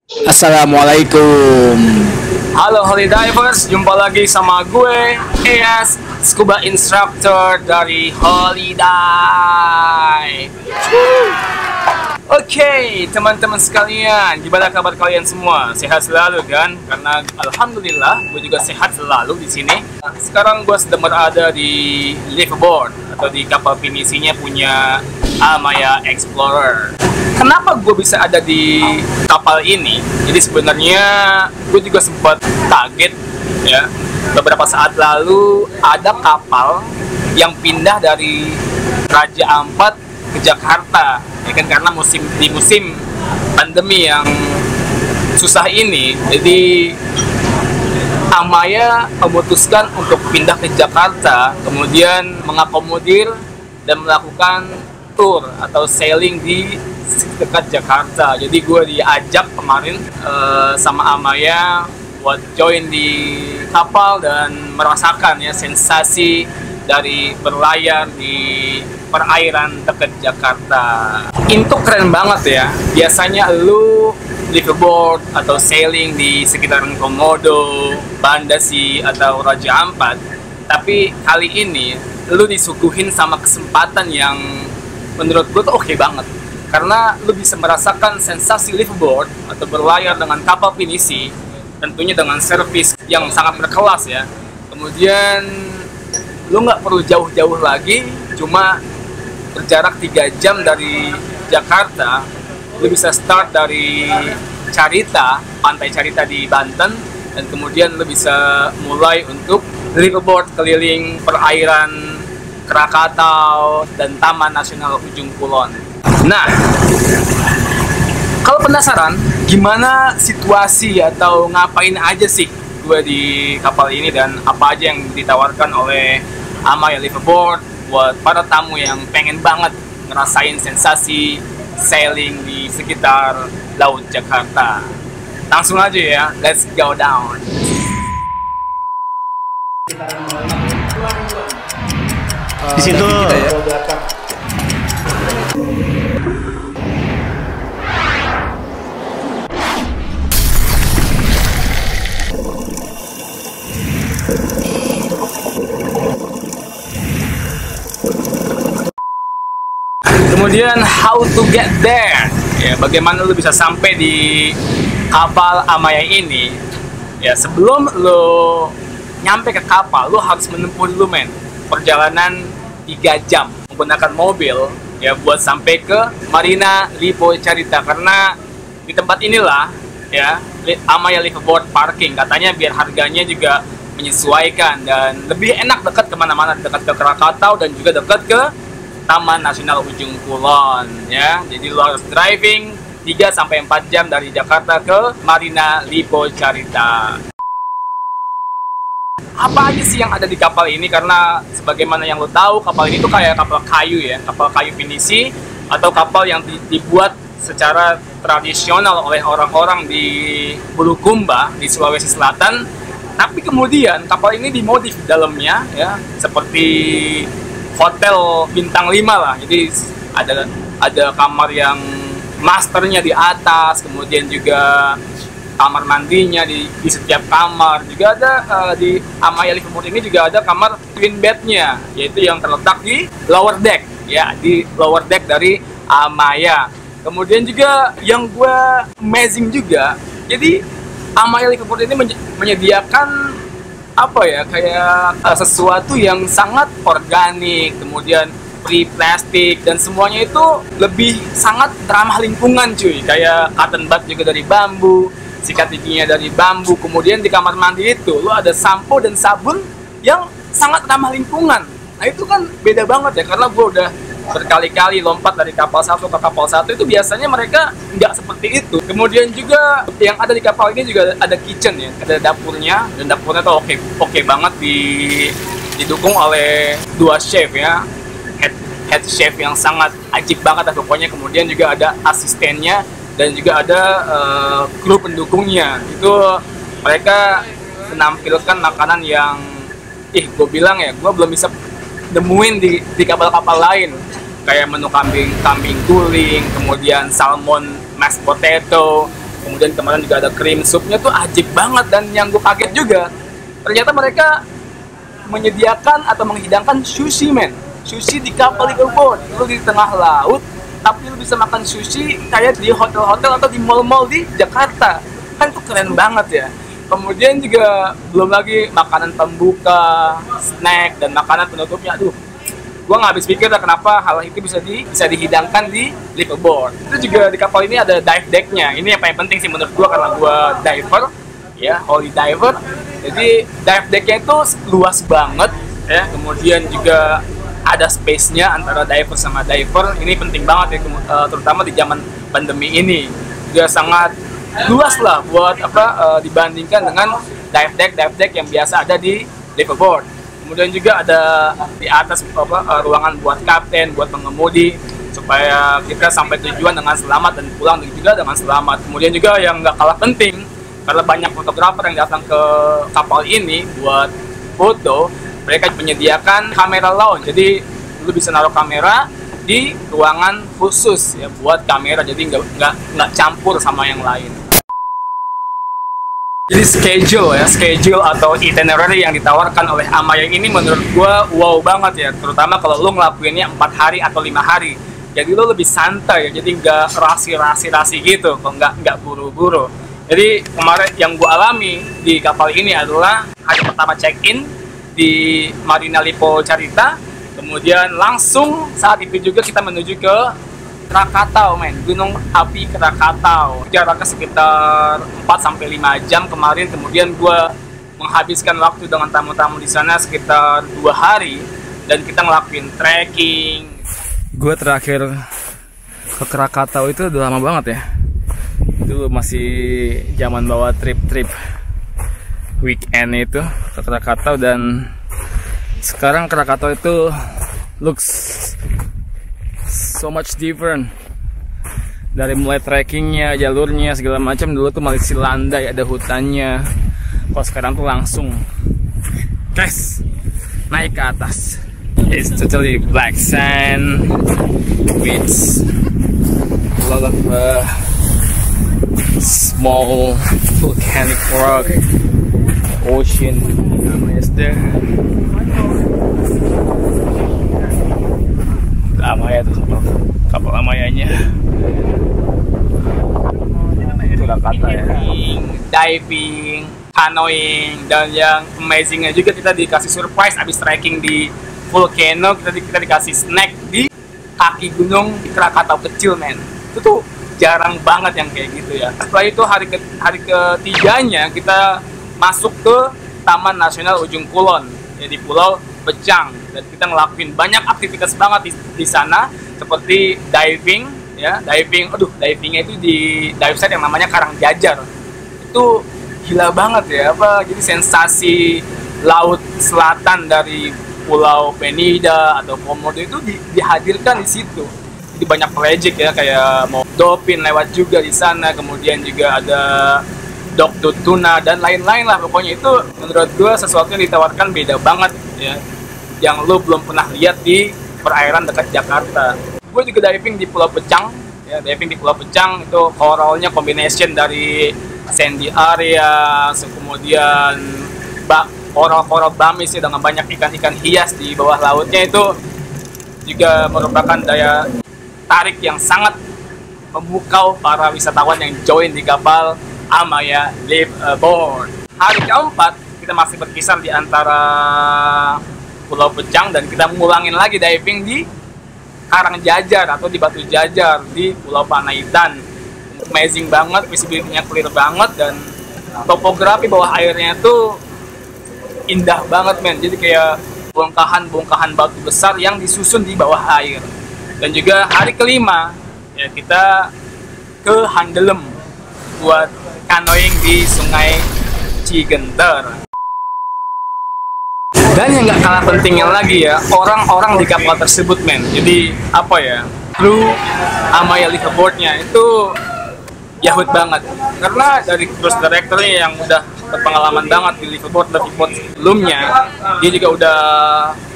Assalamualaikum. Halo Holy Divers, jumpa lagi sama gue EAS, Scuba Instructor dari Holy Dive. Oke, teman-teman sekalian, gimana kabar kalian semua? Sehat selalu kan? Karena alhamdulillah gue juga sehat selalu di sini. Sekarang gue sedang berada di liveaboard atau di kapal pinisinya punya Amaya Explorer. Kenapa gue bisa ada di kapal ini? Jadi sebenarnya gue juga sempat kaget ya. Beberapa saat lalu ada kapal yang pindah dari Raja Ampat ke Jakarta, ya kan, karena di musim pandemi yang susah ini. Jadi Amaya memutuskan untuk pindah ke Jakarta, kemudian mengakomodir dan melakukan tour atau sailing di dekat Jakarta. Jadi gue diajak kemarin sama Amaya buat join di kapal dan merasakan ya sensasi dari berlayar di perairan dekat Jakarta. Itu keren banget ya. Biasanya lu liveaboard atau sailing di sekitaran Komodo, Bandasi atau Raja Ampat, tapi kali ini lu disuguhin sama kesempatan yang menurut gue tuh oke banget, karena lu bisa merasakan sensasi liveaboard atau berlayar dengan kapal pinisi, tentunya dengan servis yang sangat berkelas ya. Kemudian lu nggak perlu jauh-jauh lagi, cuma berjarak 3 jam dari Jakarta. Lu bisa start dari Carita, pantai Carita di Banten, dan kemudian lu bisa mulai untuk liveaboard keliling perairan Krakatau dan Taman Nasional Ujung Kulon. Nah, kalau penasaran gimana situasi atau ngapain aja sih gue di kapal ini dan apa aja yang ditawarkan oleh Amaya Liveaboard buat para tamu yang pengen banget ngerasain sensasi sailing di sekitar Laut Jakarta, langsung aja ya, let's go down. Di situ ya. Kemudian how to get there, ya, bagaimana lu bisa sampai di kapal Amaya ini. Ya, sebelum lu nyampe ke kapal, lu harus menempuh dulu perjalanan 3 jam menggunakan mobil ya buat sampai ke Marina Lipo Carita, karena di tempat inilah ya Amaya Liveaboard parking, katanya biar harganya juga menyesuaikan dan lebih enak, dekat kemana-mana, dekat ke Krakatau dan juga dekat ke Taman Nasional Ujung Kulon ya. Jadi lu harus driving 3-4 jam dari Jakarta ke Marina Lipo Carita. Apa aja sih yang ada di kapal ini? Karena sebagaimana yang lo tahu, kapal ini tuh kayak kapal kayu ya, kapal kayu pinisi atau kapal yang dibuat secara tradisional oleh orang-orang di Bulukumba di Sulawesi Selatan. Tapi kemudian kapal ini dimodif dalamnya ya, seperti hotel bintang 5 lah. Jadi ada kamar yang masternya di atas, kemudian juga kamar mandinya di setiap kamar. Juga ada di Amaya Liveaboard ini juga ada kamar twin bednya, yaitu yang terletak di lower deck ya, di lower deck dari Amaya. Kemudian juga yang gue amazing juga, jadi Amaya Liveaboard ini menyediakan apa ya, kayak sesuatu yang sangat organik, kemudian free plastik, dan semuanya itu lebih sangat ramah lingkungan cuy. Kayak cotton bud juga dari bambu, sikat giginya dari bambu. Kemudian di kamar mandi itu lo ada sampo dan sabun yang sangat ramah lingkungan. Nah itu kan beda banget ya, karena gue udah berkali-kali lompat dari kapal satu ke kapal satu, itu biasanya mereka nggak seperti itu. Kemudian juga yang ada di kapal ini juga ada kitchen ya, ada dapurnya, dan dapurnya tuh oke banget, didukung oleh 2 chef ya, head chef yang sangat ajib banget lah pokoknya. Kemudian juga ada asistennya dan juga ada kru pendukungnya. Itu mereka menampilkan makanan yang gue bilang ya, gue belum bisa nemuin di kapal-kapal lain, kayak menu kambing guling, kemudian salmon mashed potato, Kemudian kemarin juga ada cream soupnya tuh ajib banget, dan yang gue kaget juga ternyata mereka menyediakan atau menghidangkan sushi men. Sushi di kapal Liverboard, lu di tengah laut tapi lu bisa makan sushi kayak di hotel-hotel atau di mall-mall di Jakarta. Kan itu keren banget ya. Kemudian juga belum lagi makanan pembuka, snack, dan makanan penutupnya. Aduh, gua nggak habis pikir lah kenapa hal itu bisa dihidangkan di Liverboard. Itu juga di kapal ini ada dive deck-nya. Ini yang paling penting sih menurut gua, karena gua diver ya, holy diver. Jadi dive deck-nya itu luas banget ya. Kemudian juga ada space-nya antara diver sama diver. Ini penting banget ya, terutama di zaman pandemi ini. Dia sangat luas lah buat dibandingkan dengan dive deck yang biasa ada di Liverboard. Kemudian juga ada di atas ruangan buat kapten, buat pengemudi, supaya kita sampai tujuan dengan selamat dan pulang juga dengan selamat. Kemudian juga yang nggak kalah penting, karena banyak fotografer yang datang ke kapal ini buat foto, mereka menyediakan kamera lounge. Jadi lu bisa naruh kamera di ruangan khusus ya buat kamera, jadi nggak campur sama yang lain. Jadi schedule atau itinerary yang ditawarkan oleh Amaya ini menurut gua wow banget ya, terutama kalau lu ngelakuinnya 4 hari atau 5 hari. Jadi lu lebih santai ya, jadi nggak rasi gitu, kalau nggak buru-buru. Jadi kemarin yang gua alami di kapal ini adalah hari pertama check-in di Marina Lipo Carita, kemudian langsung saat itu juga kita menuju ke Krakatau men, Gunung Api Krakatau. Jaraknya sekitar 4-5 jam kemarin. Kemudian gue menghabiskan waktu dengan tamu-tamu di sana sekitar 2 hari, dan kita ngelakuin trekking. Gue terakhir ke Krakatau itu udah lama banget ya. Itu masih zaman bawa trip weekend itu ke Krakatau, dan sekarang Krakatau itu looks so much different. Dari mulai trekkingnya, jalurnya, segala macam. Dulu tuh masih landai, ada hutannya. Kalau sekarang tuh langsung naik ke atas. It's totally black sand with a lot of small volcanic rock. Ocean is there. Amaya tuh kapal Amayanya. Itu kata ya. Diving, canoeing, dan yang amazingnya juga kita dikasih surprise abis trekking di volcano. Kita dikasih snack di kaki gunung di Krakatau kecil men. Itu tuh jarang banget yang kayak gitu ya. Setelah itu hari ketiganya kita masuk ke Taman Nasional Ujung Kulon ya, di Pulau Pecang, dan kita ngelakuin banyak aktivitas banget di sana, seperti diving ya. Divingnya itu di dive site yang namanya Karangjajar. Itu gila banget ya, jadi sensasi laut selatan dari Pulau Penida atau Komodo itu dihadirkan di situ. Jadi banyak project ya, kayak mau dolphin lewat juga di sana, kemudian juga ada dog tuna dan lain-lain lah. Pokoknya itu menurut gue sesuatu yang ditawarkan beda banget ya, yang lo belum pernah lihat di perairan dekat Jakarta. Gue juga diving di Pulau Pecang ya. Diving di Pulau Pecang itu koralnya combination dari sandy area, kemudian koral bamis ya, dengan banyak ikan-ikan hias di bawah lautnya. Itu juga merupakan daya tarik yang sangat memukau para wisatawan yang join di kapal Amaya Liverboard. Hari keempat kita masih berkisar di antara Pulau Pecang, dan kita ngulangin lagi diving di Karangjajar atau di Batu Jajar di Pulau Panaitan. Amazing banget, visibility-nya clear banget, dan topografi bawah airnya itu indah banget men. Jadi kayak bongkahan batu besar yang disusun di bawah air. Dan juga hari kelima ya, kita ke Handelem buat canoeing di Sungai Cigenter. Dan yang nggak kalah pentingnya lagi ya, orang-orang di kapal tersebut men. Jadi apa ya, kru Amaya Liverboard-nya itu yahut banget. Karena dari cruise director-nya yang udah berpengalaman banget di Liverboard sebelumnya, dia juga udah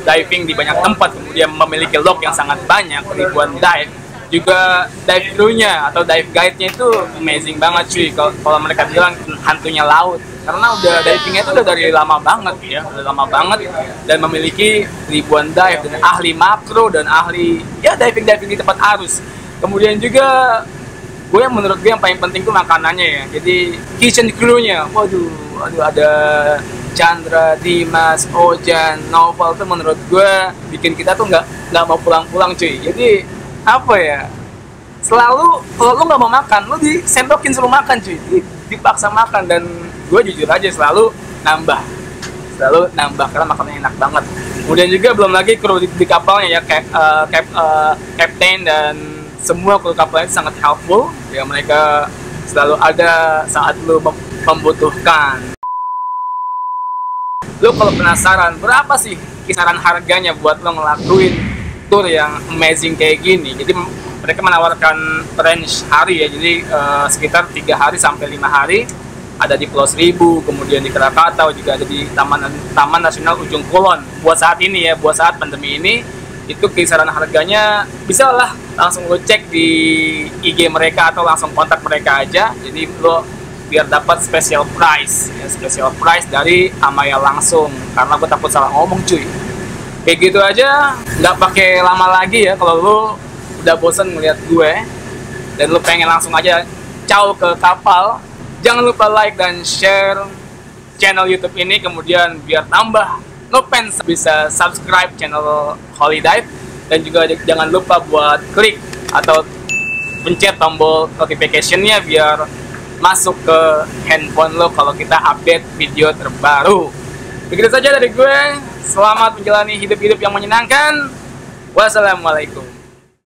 diving di banyak tempat, kemudian memiliki log yang sangat banyak, ribuan dive. Juga dive crew-nya atau dive guide-nya itu amazing banget cuy. Kalau mereka bilang hantunya laut, karena udah divingnya itu udah dari lama banget ya, udah lama banget, dan memiliki ribuan dive dan ahli makro dan ahli ya diving di tempat arus. Kemudian juga menurut gue yang paling penting tuh makanannya ya. Jadi kitchen crew-nya, waduh ada Chandra, Dimas, Ojan, Novel tuh menurut gue bikin kita tuh nggak mau pulang-pulang cuy. Jadi apa ya, selalu kalau lu nggak mau makan, lu disendokin suruh makan cuy, dipaksa makan. Dan gue jujur aja selalu nambah karena makannya enak banget. Kemudian juga belum lagi kru di kapalnya ya, kapten dan semua kru kapalnya itu sangat helpful ya, mereka selalu ada saat lu membutuhkan. Lu kalau penasaran berapa sih kisaran harganya buat lo ngelakuin tour yang amazing kayak gini, jadi mereka menawarkan range hari ya, jadi sekitar 3 hari sampai 5 hari ada di Pulau Seribu, kemudian di Krakatau, juga ada di Taman Nasional Ujung Kulon. Buat saat ini ya, buat saat pandemi ini, itu kisaran harganya bisa lah langsung lo cek di IG mereka atau langsung kontak mereka aja, jadi lo biar dapat special price ya, special price dari Amaya langsung, karena gue takut salah ngomong cuy. Kayak gitu aja, nggak pakai lama lagi ya. Kalau lu udah bosen ngeliat gue dan lu pengen langsung aja caw ke kapal, jangan lupa like dan share channel YouTube ini. Kemudian biar tambah ngefans bisa subscribe channel Holy Dive, dan juga jangan lupa buat klik atau pencet tombol notification-nya biar masuk ke handphone lo kalau kita update video terbaru. Begitu saja dari gue. Selamat menjalani hidup-hidup yang menyenangkan. Wassalamualaikum.